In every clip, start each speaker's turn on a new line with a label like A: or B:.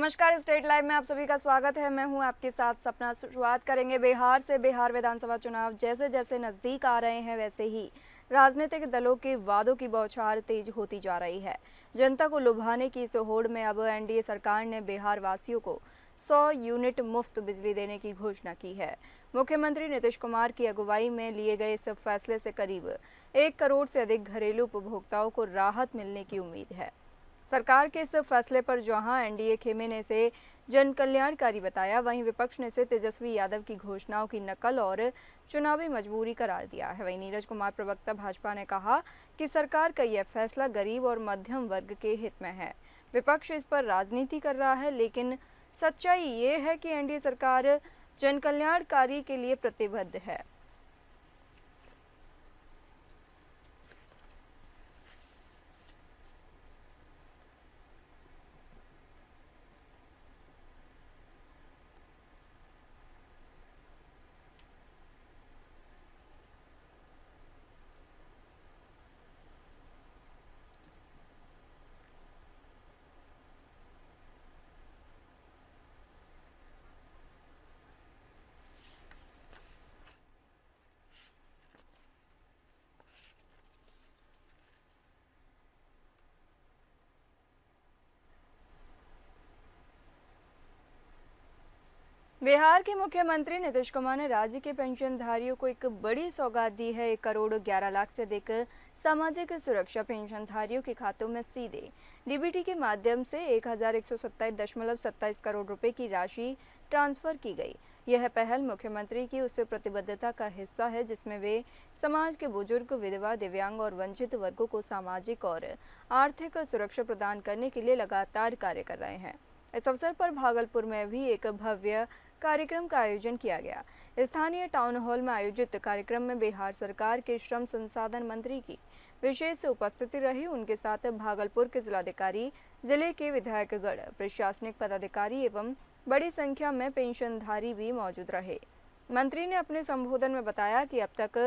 A: नमस्कार, state live में आप सभी का स्वागत है। मैं हूं आपके साथ सपना। शुरुआत करेंगे बिहार से। बिहार विधानसभा चुनाव जैसे जैसे नज़दीक आ रहे हैं वैसे ही राजनीतिक दलों के वादों की बौछार तेज होती जा रही है। जनता को लुभाने की इस होड़ में अब एनडीए सरकार ने बिहार वासियों को 100 यूनिट मुफ्त बिजली देने की घोषणा की है। मुख्यमंत्री नीतीश कुमार की अगुवाई में लिए गए इस फैसले से करीब 1 करोड़ से अधिक घरेलू उपभोक्ताओं को राहत मिलने की उम्मीद है। सरकार के इस फैसले पर जहां एनडीए खेमे ने इसे जन कल्याणकारी बताया, वहीं विपक्ष ने इसे तेजस्वी यादव की घोषणाओं की नकल और चुनावी मजबूरी करार दिया है। वहीं नीरज कुमार, प्रवक्ता भाजपा, ने कहा कि सरकार का यह फैसला गरीब और मध्यम वर्ग के हित में है। विपक्ष इस पर राजनीति कर रहा है, लेकिन सच्चाई ये है कि एनडीए सरकार जन कल्याणकारी के लिए प्रतिबद्ध है। बिहार के मुख्यमंत्री नीतीश कुमार ने राज्य के पेंशनधारियों को एक बड़ी सौगात दी है। 1 करोड़ 11 लाख से अधिक सामाजिक सुरक्षा पेंशनधारियों के खातों में सीधे डीबीटी के माध्यम से 1127.27 करोड़ रुपए की राशि ट्रांसफर की गई। यह पहल मुख्यमंत्री की उस प्रतिबद्धता का हिस्सा है जिसमें वे समाज के बुजुर्ग, विधवा, दिव्यांग और वंचित वर्गों को सामाजिक और आर्थिक सुरक्षा प्रदान करने के लिए लगातार कार्य कर रहे हैं। इस अवसर पर भागलपुर में भी एक भव्य कार्यक्रम का आयोजन किया गया। स्थानीय टाउन हॉल में आयोजित कार्यक्रम में बिहार सरकार के श्रम संसाधन मंत्री की विशेष उपस्थिति रही। उनके साथ भागलपुर के जिलाधिकारी, जिले के विधायकगण, प्रशासनिक पदाधिकारी एवं बड़ी संख्या में पेंशनधारी भी मौजूद रहे। मंत्री ने अपने संबोधन में बताया कि अब तक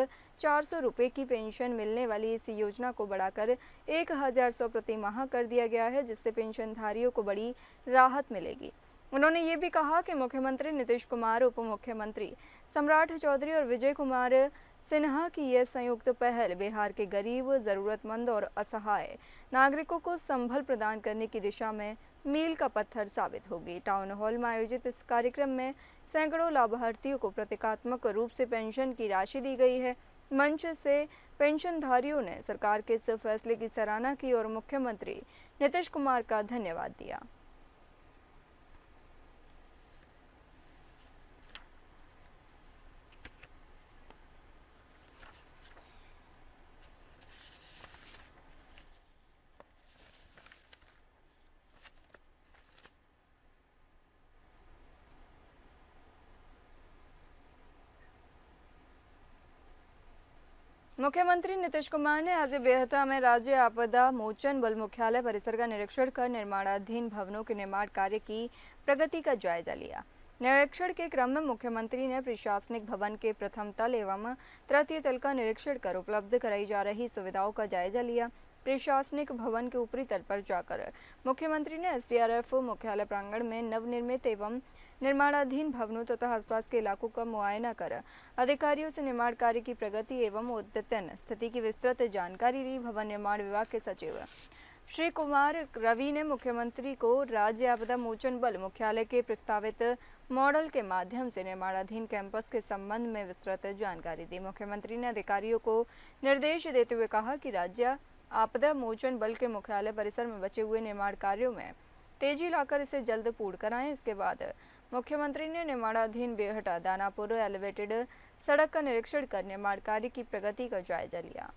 A: 400 रुपये की पेंशन मिलने वाली इस योजना को बढ़ाकर 1100 प्रति माह कर दिया गया है, जिससे पेंशनधारियों को बड़ी राहत मिलेगी। उन्होंने ये भी कहा कि मुख्यमंत्री नीतीश कुमार, उप मुख्यमंत्री सम्राट चौधरी और विजय कुमार सिन्हा की यह संयुक्त पहल बिहार के गरीब, जरूरतमंद और असहाय नागरिकों को संबल प्रदान करने की दिशा में मील का पत्थर साबित होगी। टाउन हॉल में आयोजित इस कार्यक्रम में सैकड़ों लाभार्थियों को प्रतीकात्मक रूप से पेंशन की राशि दी गई है। मंच से पेंशनधारियों ने सरकार के इस फैसले की सराहना की और मुख्यमंत्री नीतीश कुमार का धन्यवाद दिया। मुख्यमंत्री नीतीश कुमार ने आज बेहटा में राज्य आपदा मोचन बल मुख्यालय परिसर का निरीक्षण कर निर्माणाधीन भवनों के निर्माण कार्य की प्रगति का जायजा लिया। निरीक्षण के क्रम में मुख्यमंत्री ने प्रशासनिक भवन के प्रथम तल एवं तृतीय तल का निरीक्षण कर उपलब्ध कराई जा रही सुविधाओं का जायजा लिया। प्रशासनिक भवन के ऊपरी तल पर जाकर मुख्यमंत्री ने एसडीआरएफ मुख्यालय प्रांगण में नवनिर्मित एवं निर्माणाधीन भवनों तथा आसपास के इलाकों का मुआयना कर अधिकारियों से निर्माण कार्य की प्रगति एवं उद्यतन स्थिति की विस्तृत जानकारी ली। भवन निर्माण विभाग के सचिव श्री कुमार रवि ने मुख्यमंत्री को राज्य आपदा मोचन बल मुख्यालय के प्रस्तावित मॉडल के माध्यम से निर्माणाधीन कैंपस के संबंध में विस्तृत जानकारी दी। मुख्यमंत्री ने अधिकारियों को निर्देश देते हुए कहा कि राज्य आपदा मोचन बल के मुख्यालय परिसर में बचे हुए निर्माण कार्यों में तेजी लाकर इसे जल्द पूर्ण कराएं। इसके बाद मुख्यमंत्री ने निर्माणाधीन बेहटा दानापुर एलिवेटेड सड़क का निरीक्षण कर निर्माण कार्य की प्रगति का जायजा लिया।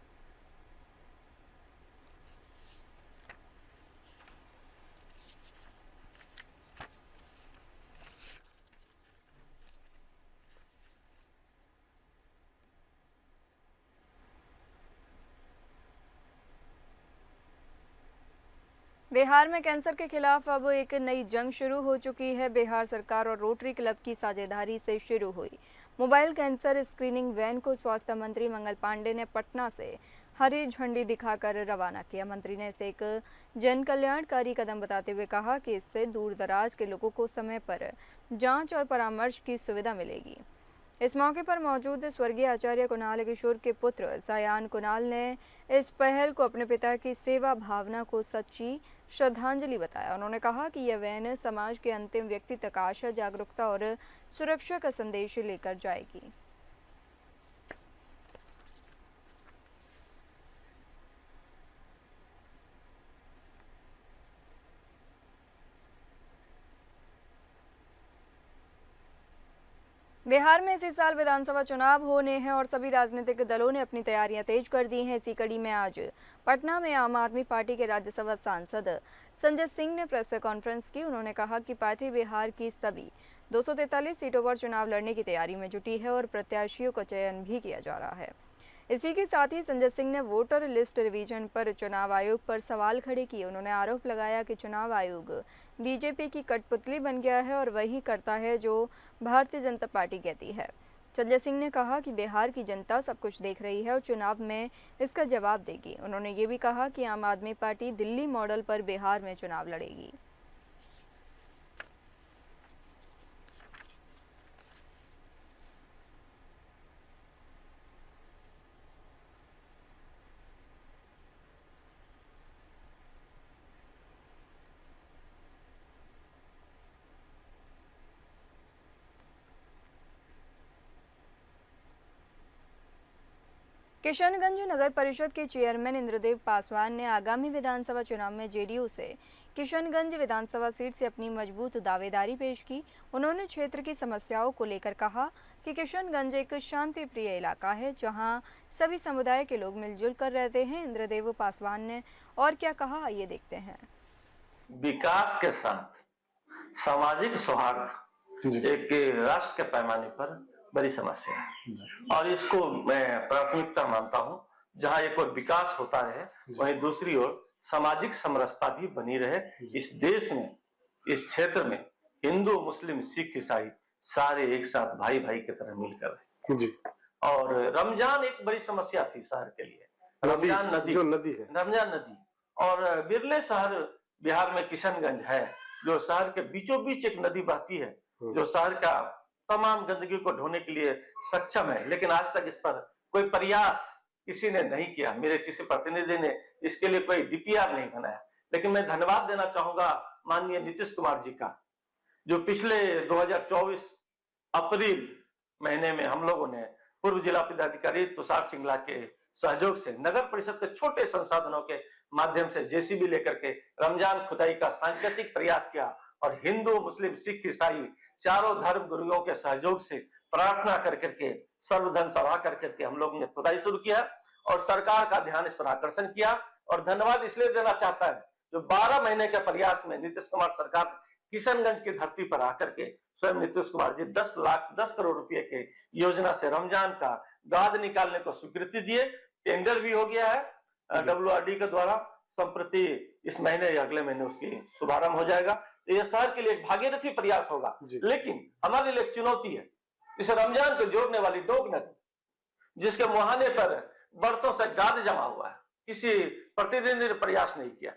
A: बिहार में कैंसर के खिलाफ अब एक नई जंग शुरू हो चुकी है। बिहार सरकार और रोटरी क्लब की साझेदारी से शुरू हुई मोबाइल कैंसर स्क्रीनिंग वैन को स्वास्थ्य मंत्री मंगल पांडे ने पटना से हरी झंडी दिखाकर रवाना किया। मंत्री ने इसे एक जन कल्याणकारी कदम बताते हुए कहा कि इससे दूर दराज के लोगों को समय पर जांच और परामर्श की सुविधा मिलेगी। इस मौके पर मौजूद स्वर्गीय आचार्य कुणाल किशोर के पुत्र सायान कुणाल ने इस पहल को अपने पिता की सेवा भावना को सच्ची श्रद्धांजलि बताया। उन्होंने कहा कि यह वैन समाज के अंतिम व्यक्ति तक आशा, जागरूकता और सुरक्षा का संदेश लेकर जाएगी। बिहार में इसी साल विधानसभा चुनाव होने हैं और सभी राजनीतिक दलों ने अपनी तैयारियां तेज कर दी हैं। इसी कड़ी में आज पटना में आम आदमी पार्टी के राज्यसभा सांसद संजय सिंह ने प्रेस कॉन्फ्रेंस की। उन्होंने कहा कि पार्टी बिहार की सभी 243 सीटों पर चुनाव लड़ने की तैयारी में जुटी है और प्रत्याशियों का चयन भी किया जा रहा है। इसी के साथ ही संजय सिंह ने वोटर लिस्ट रिवीजन पर चुनाव आयोग पर सवाल खड़े किए। उन्होंने आरोप लगाया कि चुनाव आयोग बीजेपी की कठपुतली बन गया है और वही करता है जो भारतीय जनता पार्टी कहती है। संजय सिंह ने कहा कि बिहार की जनता सब कुछ देख रही है और चुनाव में इसका जवाब देगी। उन्होंने ये भी कहा कि आम आदमी पार्टी दिल्ली मॉडल पर बिहार में चुनाव लड़ेगी। किशनगंज नगर परिषद के चेयरमैन इंद्रदेव पासवान ने आगामी विधानसभा चुनाव में जेडीयू से किशनगंज विधानसभा सीट से अपनी मजबूत दावेदारी पेश की। उन्होंने क्षेत्र की समस्याओं को लेकर कहा कि किशनगंज एक शांति प्रिय इलाका है जहां सभी समुदाय के लोग मिलजुल कर रहते हैं। इंद्रदेव पासवान ने और क्या कहा, आइए देखते हैं।
B: विकास के साथ सामाजिक सौहार्द एक राष्ट्र के पैमाने पर बड़ी समस्या है और इसको मैं प्राथमिकता मानता हूं। जहां एक और विकास होता रहे वहीं दूसरी ओर सामाजिक समरसता भी बनी रहे। इस देश में, इस क्षेत्र में हिंदू, मुस्लिम, सिख, ईसाई सारे एक साथ भाई भाई की तरह मिलकर रहे जी। और रमजान एक बड़ी समस्या थी शहर के लिए। रमजान नदी है, रमजान नदी और बिरले शहर बिहार में किशनगंज है जो शहर के बीचों बीच एक नदी बहती है जो शहर का तमाम गंदगी को ढोने के लिए सक्षम है। लेकिन आज तक इस पर कोई प्रयास किसी ने नहीं किया। मेरे किसी प्रतिनिधि ने इसके लिए कोई डीपीआर नहीं बनाया। लेकिन मैं धन्यवाद देना चाहूंगा माननीय नीतीश कुमार जी का, जो पिछले 2024 अप्रैल महीने में हम लोगों ने पूर्व जिला पदाधिकारी तुषार सिंगला के सहयोग से नगर परिषद के छोटे संसाधनों के माध्यम से जेसीबी लेकर के रमजान खुदाई का सांकेतिक प्रयास किया और हिंदू, मुस्लिम, सिख, ईसाई चारों धर्म गुरुओं के सहयोग से प्रार्थना कर करके, सर्वधर्म सभा कर करके हम लोग ने खुदाई शुरू किया और सरकार का ध्यान इस पर आकर्षण किया। और धन्यवाद इसलिए देना चाहता है जो 12 महीने के प्रयास में नीतीश कुमार सरकार किशनगंज की धरती पर आकर के स्वयं नीतीश कुमार जी 10 करोड़ रुपए के योजना से रमजान का गाद निकालने को स्वीकृति दिए। टेंडर भी हो गया है WRD के द्वारा। संप्रति इस महीने या अगले महीने उसकी शुभारंभ हो जाएगा। तो यह शहर के लिए एक भागीरथी प्रयास होगा। लेकिन हमारे लिए एक चुनौती है इस रमजान को जोड़ने वाली डोग नदी, जिसके मुहाने पर बरसों से गाद जमा हुआ है, किसी प्रतिनिधि ने प्रयास नहीं किया।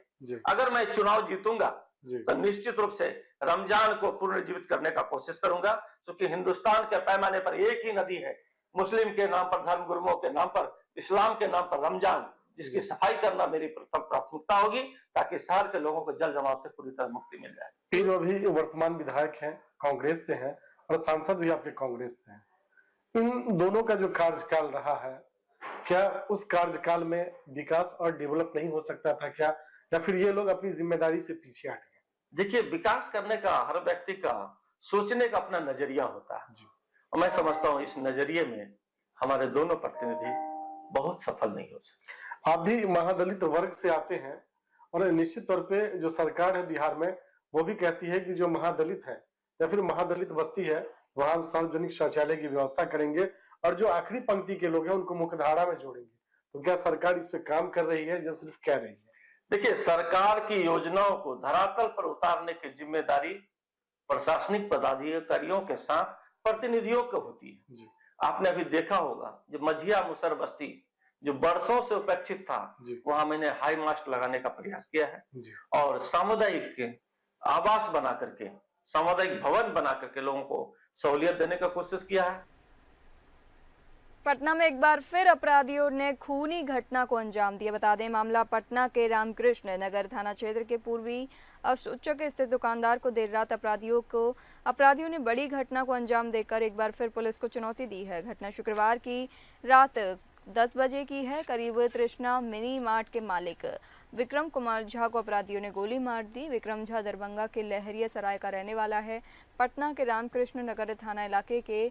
B: अगर मैं चुनाव जीतूंगा तो निश्चित रूप से रमजान को पुनर्जीवित करने का कोशिश करूंगा, क्योंकि हिंदुस्तान के पैमाने पर एक ही नदी है, मुस्लिम के नाम पर, धर्म गुरुओं के नाम पर, इस्लाम के नाम पर रमजान, जिसकी सफाई करना मेरी प्रथम प्राथमिकता होगी ताकि शहर के लोगों को जल जमाव से पूरी तरह मुक्ति मिल जाए।
C: ये जो अभी वर्तमान विधायक हैं कांग्रेस से हैं और सांसद भी आपके कांग्रेस से हैं, इन दोनों का जो कार्यकाल रहा है, क्या उस कार्यकाल में विकास और डेवलप नहीं हो सकता था क्या, या फिर ये लोग अपनी जिम्मेदारी से पीछे हट गए?
B: देखिए, विकास करने का हर व्यक्ति का सोचने का अपना नजरिया होता है और मैं समझता हूँ इस नजरिए में हमारे दोनों प्रतिनिधि बहुत सफल नहीं हो सकते।
C: आप भी महादलित वर्ग से आते हैं और निश्चित तौर पे जो सरकार है बिहार में वो भी कहती है कि जो महादलित है या फिर महादलित बस्ती है वहां सार्वजनिक शौचालय की व्यवस्था करेंगे और जो आखिरी पंक्ति के लोग हैं उनको मुख्यधारा में जोड़ेंगे। तो क्या सरकार इस पे काम कर रही है या सिर्फ कह रही है?
B: देखिए, सरकार की योजनाओं को धरातल पर उतारने की जिम्मेदारी प्रशासनिक पदाधिकारियों के साथ प्रतिनिधियों को होती है। आपने अभी देखा होगा जो मझिया मुसर बस्ती जो बरसों से उपेक्षित था,
C: जी
B: वहां मैंने हाई मास्ट लगाने का प्रयास किया है
C: जी
B: और सामुदायिक आवास बना करके, सामुदायिक भवन बना करके लोगों को सहूलियत देने का कोशिश किया है।
A: पटना में एक बार फिर अपराधियों ने खूनी घटना को अंजाम दिया। बता दें, मामला पटना के रामकृष्ण नगर थाना क्षेत्र के पूर्वी असूचक स्थित दुकानदार को देर रात अपराधियों ने बड़ी घटना को अंजाम देकर एक बार फिर पुलिस को चुनौती दी है। घटना शुक्रवार की रात 10 बजे की है। करीब तृष्णा मिनी मार्ट के मालिक विक्रम कुमार झा को अपराधियों ने गोली मार दी। विक्रम झा दरभंगा के लहरिया सराय का रहने वाला है। पटना के रामकृष्ण नगर थाना इलाके के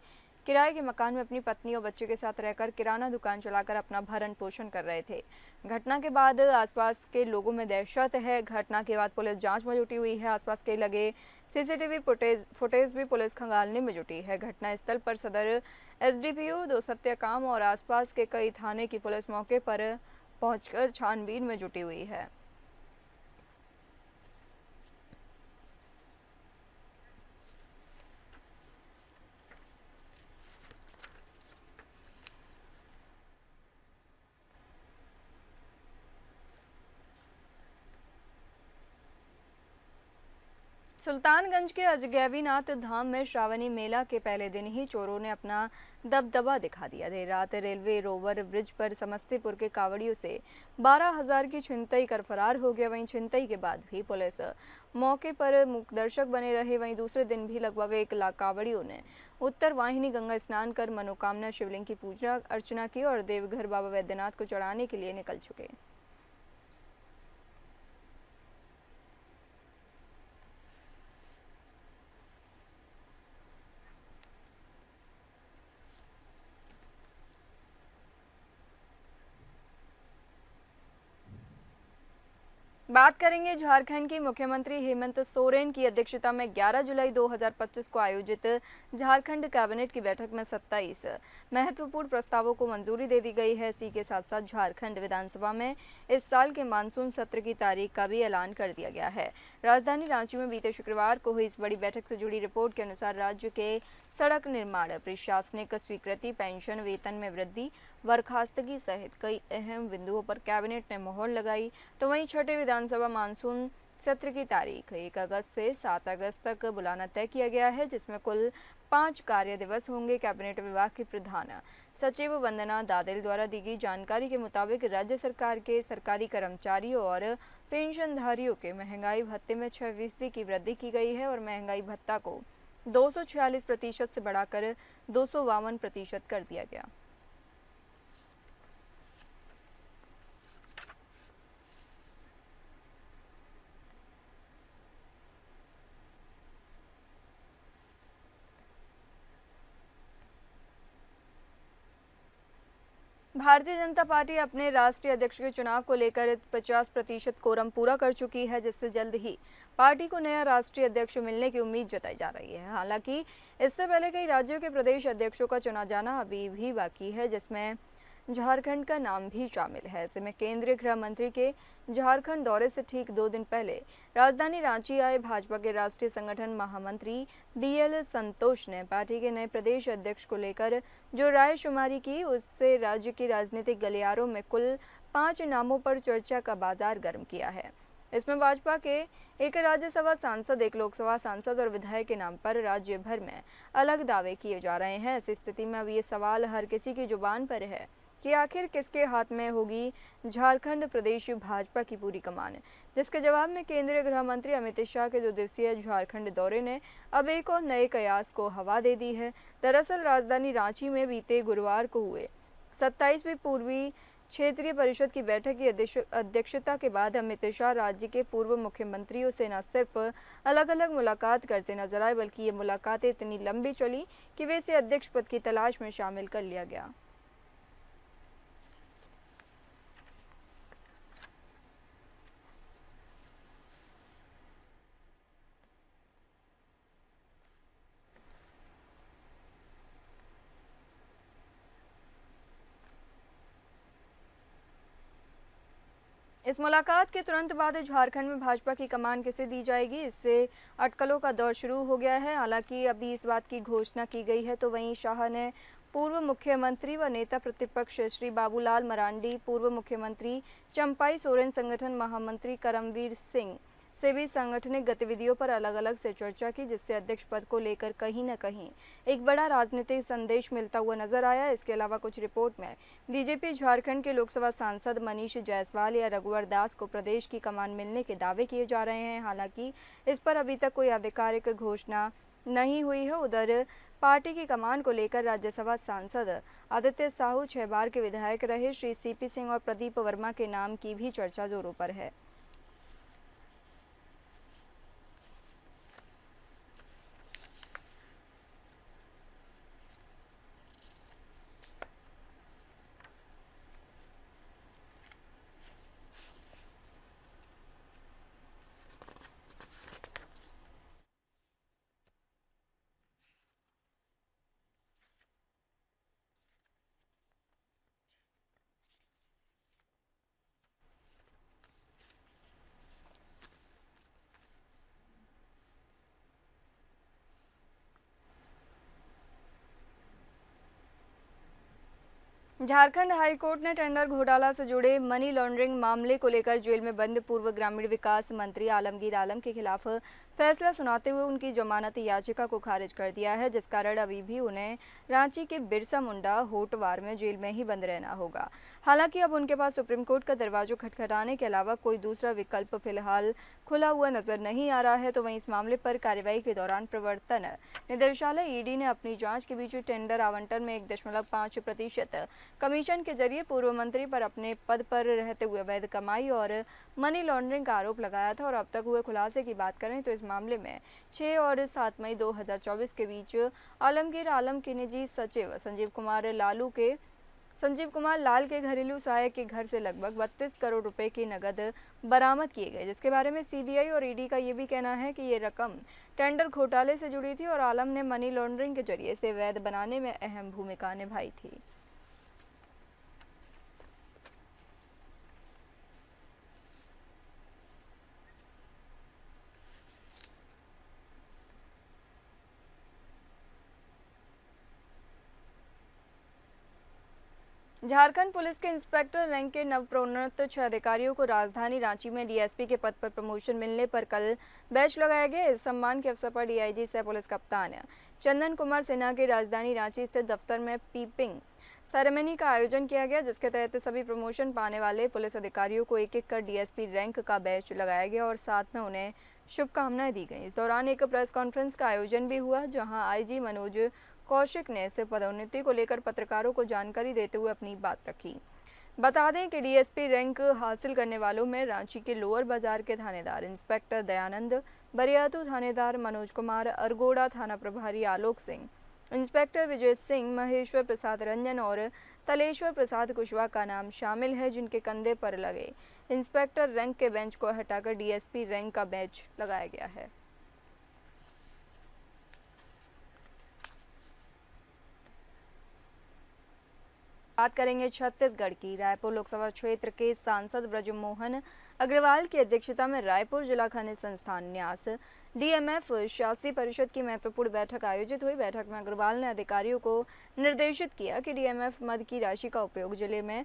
A: किराए के मकान में अपनी पत्नी और बच्चे के साथ रहकर किराना दुकान चलाकर अपना भरण पोषण कर रहे थे। घटना के बाद आसपास के लोगों में दहशत है। घटना के बाद पुलिस जांच में जुटी हुई है। आसपास के लगे सीसीटीवी फुटेज भी पुलिस खंगालने में जुटी है। घटना स्थल पर सदर एसडीपीओ 2 सत्यकाम और आसपास के कई थाने की पुलिस मौके पर पहुंचकर छानबीन में जुटी हुई है। सुल्तानगंज के अजगैबीनाथ धाम में श्रावणी मेला के पहले दिन ही चोरों ने अपना दबदबा दिखा दिया। देर रात रेलवे रोवर ब्रिज पर समस्तीपुर के कावड़ियों से 12,000 की छिनतई कर फरार हो गया। वहीं छिनतई के बाद भी पुलिस मौके पर मूकदर्शक बने रहे। वहीं दूसरे दिन भी लगभग 1 लाख कावड़ियों ने उत्तर वाहिनी गंगा स्नान कर मनोकामना शिवलिंग की पूजा अर्चना की और देवघर बाबा वैद्यनाथ को चढ़ाने के लिए निकल चुके। बात करेंगे झारखंड की मुख्यमंत्री हेमंत सोरेन की अध्यक्षता में 11 जुलाई 2025 को आयोजित झारखंड कैबिनेट की बैठक में 27 महत्वपूर्ण प्रस्तावों को मंजूरी दे दी गई है। इसी के साथ साथ झारखंड विधानसभा में इस साल के मानसून सत्र की तारीख का भी ऐलान कर दिया गया है। राजधानी रांची में बीते शुक्रवार को हुई इस बड़ी बैठक से जुड़ी रिपोर्ट के अनुसार राज्य के सड़क निर्माण, प्रशासनिक स्वीकृति, पेंशन, वेतन में वृद्धि, बर्खास्तगी सहित कई अहम बिंदुओं पर कैबिनेट ने मोहर लगाई। तो वहीं छठे विधानसभा मानसून सत्र की तारीख 1 अगस्त से 7 अगस्त तक बुलाना तय किया गया है, जिसमें कुल 5 कार्य दिवस होंगे। कैबिनेट विभाग की प्रधान सचिव वंदना दादेल द्वारा दी गई जानकारी के मुताबिक राज्य सरकार के सरकारी कर्मचारियों और पेंशनधारियों के महंगाई भत्ते में 6% की वृद्धि की गई है और महंगाई भत्ता को 246% से बढ़ाकर 252% कर दिया गया। भारतीय जनता पार्टी अपने राष्ट्रीय अध्यक्ष के चुनाव को लेकर 50% कोरम पूरा कर चुकी है, जिससे जल्द ही पार्टी को नया राष्ट्रीय अध्यक्ष मिलने की उम्मीद जताई जा रही है। हालांकि इससे पहले कई राज्यों के प्रदेश अध्यक्षों का चुना जाना अभी भी बाकी है, जिसमें झारखंड का नाम भी शामिल है। ऐसे में केंद्रीय गृह मंत्री के झारखंड दौरे से ठीक 2 दिन पहले राजधानी रांची आए भाजपा के राष्ट्रीय संगठन महामंत्री बीएल संतोष ने पार्टी के नए प्रदेश अध्यक्ष को लेकर जो रायशुमारी की, उससे राज्य की राजनीतिक गलियारों में कुल 5 नामों पर चर्चा का बाजार गर्म किया है। इसमें भाजपा के एक राज्यसभा सांसद, एक लोकसभा सांसद और विधायक के नाम पर राज्य भर में अलग दावे किए जा रहे हैं। ऐसी स्थिति में अब ये सवाल हर किसी की जुबान पर है कि आखिर किसके हाथ में होगी झारखंड प्रदेश भाजपा की पूरी कमान, जिसके जवाब में केंद्रीय गृह मंत्री अमित शाह के 2 दिवसीय झारखंड दौरे ने अब एक और नए कयास को हवा दे दी है। दरअसल राजधानी रांची में बीते गुरुवार को हुए 27वीं पूर्वी क्षेत्रीय परिषद की बैठक की अध्यक्षता के बाद अमित शाह राज्य के पूर्व मुख्यमंत्रियों से न सिर्फ अलग अलग मुलाकात करते नजर आए, बल्कि ये मुलाकातें इतनी लंबी चली कि वे इसे अध्यक्ष पद की तलाश में शामिल कर लिया गया। इस मुलाकात के तुरंत बाद झारखंड में भाजपा की कमान किसे दी जाएगी, इससे अटकलों का दौर शुरू हो गया है। हालांकि अभी इस बात की घोषणा की गई है, तो वहीं शाह ने पूर्व मुख्यमंत्री व नेता प्रतिपक्ष श्री बाबूलाल मरांडी, पूर्व मुख्यमंत्री चंपाई सोरेन, संगठन महामंत्री करमवीर सिंह से भी सांगठनिक गतिविधियों पर अलग अलग से चर्चा की, जिससे अध्यक्ष पद को लेकर कहीं न कहीं एक बड़ा राजनीतिक संदेश मिलता हुआ नजर आया। इसके अलावा कुछ रिपोर्ट में बीजेपी झारखंड के लोकसभा सांसद मनीष जायसवाल या रघुवर दास को प्रदेश की कमान मिलने के दावे किए जा रहे हैं। हालांकि इस पर अभी तक कोई आधिकारिक घोषणा नहीं हुई है। उधर पार्टी की कमान को लेकर राज्यसभा सांसद आदित्य साहू, 6 बार के विधायक रहे श्री सीपी सिंह और प्रदीप वर्मा के नाम की भी चर्चा जोरों पर है। झारखंड हाईकोर्ट ने टेंडर घोटाला से जुड़े मनी लॉन्ड्रिंग मामले को लेकर जेल में बंद पूर्व ग्रामीण विकास मंत्री आलमगीर आलम के खिलाफ फैसला सुनाते हुए उनकी जमानत याचिका को खारिज कर दिया है, जिस कारण अभी भी उन्हें रांची के बिरसा मुंडा होटवार में जेल में ही बंद रहना होगा। हालांकि अब उनके पास सुप्रीम कोर्ट का दरवाजा खटखटाने के अलावा कोई दूसरा विकल्प फिलहाल खुला हुआ नजर नहीं आ रहा है। तो वहीं इस मामले पर कार्रवाई के दौरान प्रवर्तन निदेशालय ईडी ने अपनी जांच के बीच टेंडर आवंटन में 1.5% कमीशन के जरिए पूर्व मंत्री पर अपने पद पर रहते हुए अवैध कमाई और मनी लॉन्ड्रिंग का आरोप लगाया था। और अब तक हुए खुलासे की बात करें तो इस मामले में 6 और 7 मई 2024 के बीच आलमगीर आलम के निजी सचिव संजीव कुमार लाल के घरेलू सहायक के घर से लगभग 32 करोड़ रुपए की नकद बरामद किए गए, जिसके बारे में सीबीआई और ईडी का ये भी कहना है कि ये रकम टेंडर घोटाले से जुड़ी थी और आलम ने मनी लॉन्ड्रिंग के जरिए इसे वैध बनाने में अहम भूमिका निभाई थी। झारखंड पुलिस के इंस्पेक्टर रैंक के नवप्रोन्नत 6 अधिकारियों को राजधानी रांची में डीएसपी के पद पर प्रमोशन मिलने पर कल बैच लगाया गया। इस सम्मान के अवसर पर डीआईजी सह पुलिस कप्तान चंदन कुमार सिन्हा के राजधानी रांची स्थित दफ्तर में पीपिंग सेरेमनी का आयोजन किया गया, जिसके तहत सभी प्रमोशन पाने वाले पुलिस अधिकारियों को एक एक कर डीएसपी रैंक का बैच लगाया गया और साथ में उन्हें शुभकामनाएं दी गई। इस दौरान एक प्रेस कॉन्फ्रेंस का आयोजन भी हुआ, जहां आईजी मनोज कौशिक ने इस पदोन्नति को लेकर पत्रकारों को जानकारी देते हुए अपनी बात रखी। बता दें कि डीएसपी रैंक हासिल करने वालों में रांची के लोअर बाजार के थानेदार इंस्पेक्टर दयानंद, बरियातू थानेदार मनोज कुमार, अरगोड़ा थाना प्रभारी आलोक सिंह, इंस्पेक्टर विजय सिंह, महेश्वर प्रसाद रंजन और तलेश्वर प्रसाद कुशवाहा का नाम शामिल है, जिनके कंधे पर लगे इंस्पेक्टर रैंक के बेंच को हटाकर डीएसपी रैंक का बैच लगाया गया है। बात करेंगे छत्तीसगढ़ की। रायपुर लोकसभा क्षेत्र के सांसद ब्रजमोहन अग्रवाल की अध्यक्षता में रायपुर जिला खनिज संस्थान न्यास डीएमएफ शासी परिषद की महत्वपूर्ण बैठक आयोजित हुई। बैठक में अग्रवाल ने अधिकारियों को निर्देशित किया कि डीएमएफ मद की राशि का उपयोग जिले में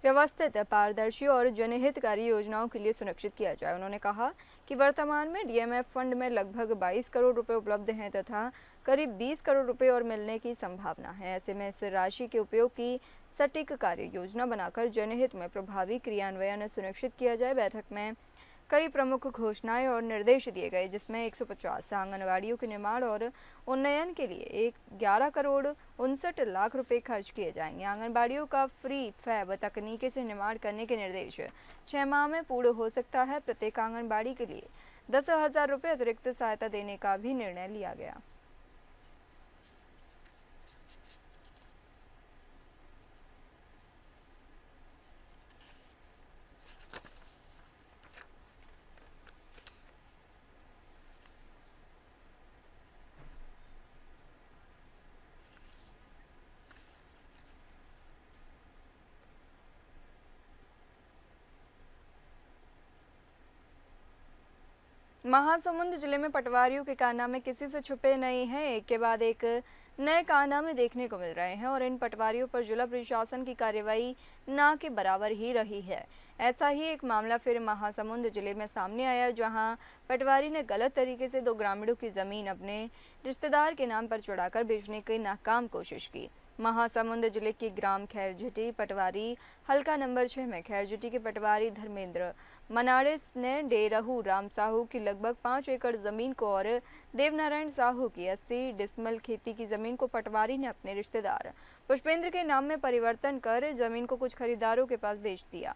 A: व्यवस्थित, पारदर्शी और जनहितकारी योजनाओं के लिए सुनिश्चित किया जाए। उन्होंने कहा कि वर्तमान में डीएमएफ फंड में लगभग 22 करोड़ रुपए उपलब्ध हैं तथा करीब 20 करोड़ रुपए और मिलने की संभावना है। ऐसे में इस राशि के उपयोग की सटीक कार्य योजना बनाकर जनहित में प्रभावी क्रियान्वयन सुनिश्चित किया जाए। बैठक में कई प्रमुख घोषणाएं और निर्देश दिए गए, जिसमें 150 आंगनवाड़ियों के निर्माण और उन्नयन के लिए 11 करोड़ 59 लाख रुपए खर्च किए जाएंगे। आंगनबाड़ियों का फ्री फैब तकनीकी से निर्माण करने के निर्देश 6 माह में पूर्ण हो सकता है। प्रत्येक आंगनबाड़ी के लिए 10,000 रुपये अतिरिक्त सहायता देने का भी निर्णय लिया गया। महासमुंद जिले में पटवारियों के कारनामे किसी से छुपे नहीं हैं। एक के बाद एक नए कारनामे देखने को मिल रहे हैं और इन पटवारियों पर जिला प्रशासन की कार्रवाई ना के बराबर ही रही है। ऐसा ही एक मामला फिर महासमुंद जिले में सामने आया, जहां पटवारी ने गलत तरीके से 2 ग्रामीणों की जमीन अपने रिश्तेदार के नाम पर चढ़ाकर बेचने की नाकाम कोशिश की। महासमुंद जिले की ग्राम खैरझटी पटवारी हल्का नंबर 6 में खैरझटी के पटवारी धर्मेंद्र मनाड़े ने डेरहू राम साहू की लगभग 5 एकड़ जमीन को और देवनारायण साहू की 80 डिसमल खेती की जमीन को पटवारी ने अपने रिश्तेदार पुष्पेंद्र के नाम में परिवर्तन कर जमीन को कुछ खरीदारों के पास बेच दिया।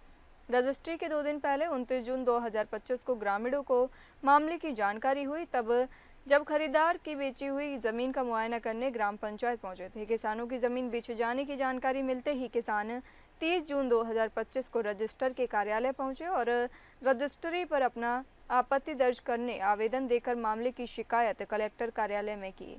A: रजिस्ट्री के 2 दिन पहले 29 जून 2025 को ग्रामीणों को मामले की जानकारी हुई, तब जब खरीदार की बेची हुई जमीन का मुआयना करने ग्राम पंचायत पहुंचे थे। किसानों की जमीन बेचे जाने की जानकारी मिलते ही किसान 30 जून 2025 को रजिस्टर के कार्यालय पहुंचे और रजिस्ट्री पर अपना आपत्ति दर्ज करने आवेदन देकर मामले की शिकायत कलेक्टर कार्यालय में की।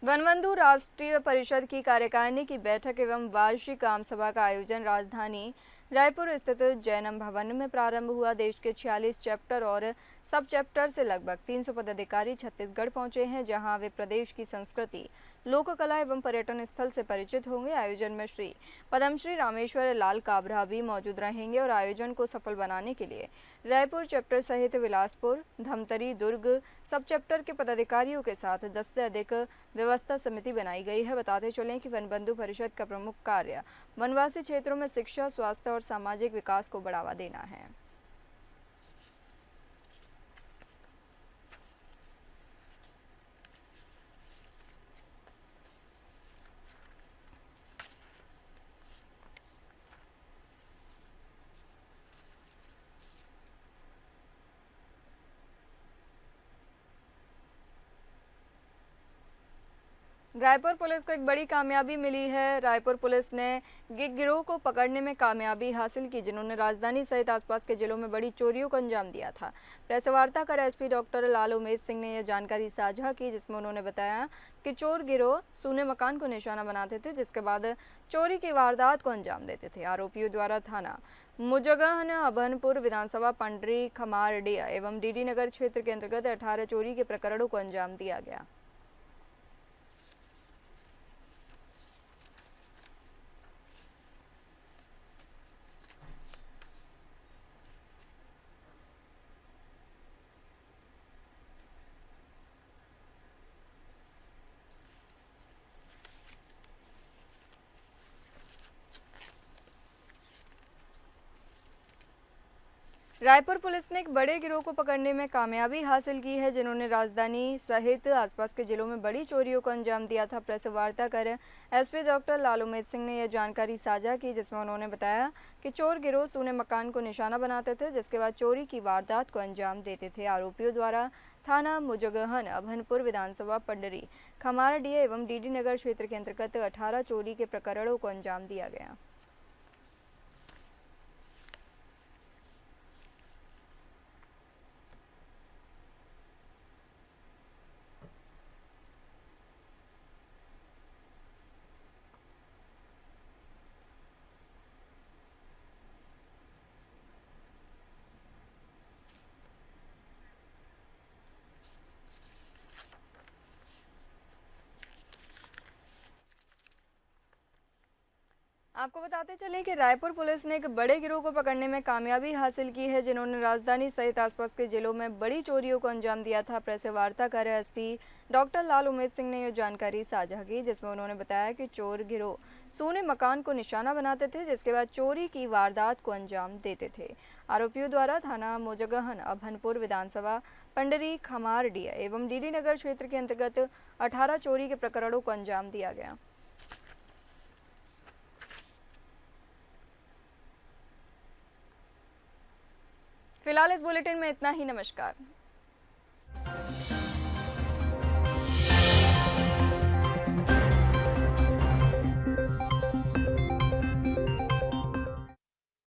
A: वनबंधु राष्ट्रीय परिषद की कार्यकारिणी की बैठक एवं वार्षिक आम सभा का आयोजन राजधानी रायपुर स्थित जैनम भवन में प्रारंभ हुआ। देश के 46 चैप्टर और सब चैप्टर से लगभग 300 पदाधिकारी छत्तीसगढ़ पहुंचे हैं, जहां वे प्रदेश की संस्कृति, लोक कला एवं पर्यटन स्थल से परिचित होंगे। आयोजन में श्री पद्मश्री रामेश्वर लाल काबरा भी मौजूद रहेंगे और आयोजन को सफल बनाने के लिए रायपुर चैप्टर सहित बिलासपुर, धमतरी, दुर्ग सब चैप्टर के पदाधिकारियों के साथ 10 से अधिक व्यवस्था समिति बनाई गई है। बताते चलें कि वनबंधु परिषद का प्रमुख कार्य वनवासी क्षेत्रों में शिक्षा, स्वास्थ्य और सामाजिक विकास को बढ़ावा देना है। रायपुर पुलिस को एक बड़ी कामयाबी मिली है। रायपुर पुलिस ने गिरोह को पकड़ने में कामयाबी हासिल की, जिन्होंने राजधानी सहित आसपास के जिलों में बड़ी चोरियों को अंजाम दिया था। प्रेस वार्ता कर एसपी डॉक्टर लाल उमेद सिंह ने यह जानकारी साझा की, जिसमें उन्होंने बताया कि चोर गिरोह सूने मकान को निशाना बनाते थे, जिसके बाद चोरी की वारदात को अंजाम देते थे। आरोपियों द्वारा थाना मुजगहन, अभनपुर विधानसभा, पंडरी, खमारडिया एवं डीडी नगर क्षेत्र के अंतर्गत 18 चोरी के प्रकरणों को अंजाम दिया गया। रायपुर पुलिस ने एक बड़े गिरोह को पकड़ने में कामयाबी हासिल की है, जिन्होंने राजधानी सहित आसपास के जिलों में बड़ी चोरियों को अंजाम दिया था। प्रेस वार्ता कर एसपी डॉक्टर लाल उमेद सिंह ने यह जानकारी साझा की, जिसमें उन्होंने बताया कि चोर गिरोह सूने मकान को निशाना बनाते थे, जिसके बाद चोरी की वारदात को अंजाम देते थे। आरोपियों द्वारा थाना मुजगहन, अभनपुर विधानसभा, पंडरी, खमारडिया एवं डीडी नगर क्षेत्र के अंतर्गत 18 चोरी के प्रकरणों को अंजाम दिया गया। आपको बताते चले कि रायपुर पुलिस ने एक बड़े गिरोह को पकड़ने में कामयाबी हासिल की है, जिन्होंने राजधानी सहित आसपास के जिलों में बड़ी चोरियों को अंजाम दिया था। प्रेस वार्ता कर एसपी डॉक्टर लाल उमेद सिंह ने यह जानकारी साझा की, जिसमें उन्होंने बताया कि चोर गिरोह सूने मकान को निशाना बनाते थे, जिसके बाद चोरी की वारदात को अंजाम देते थे। आरोपियों द्वारा थाना मुजगहन, अभनपुर विधानसभा, पंडरी, खमारडिया एवं डीडी नगर क्षेत्र के अंतर्गत 18 चोरी के प्रकरणों को अंजाम दिया गया। फिलहाल इस बुलेटिन में इतना ही। नमस्कार।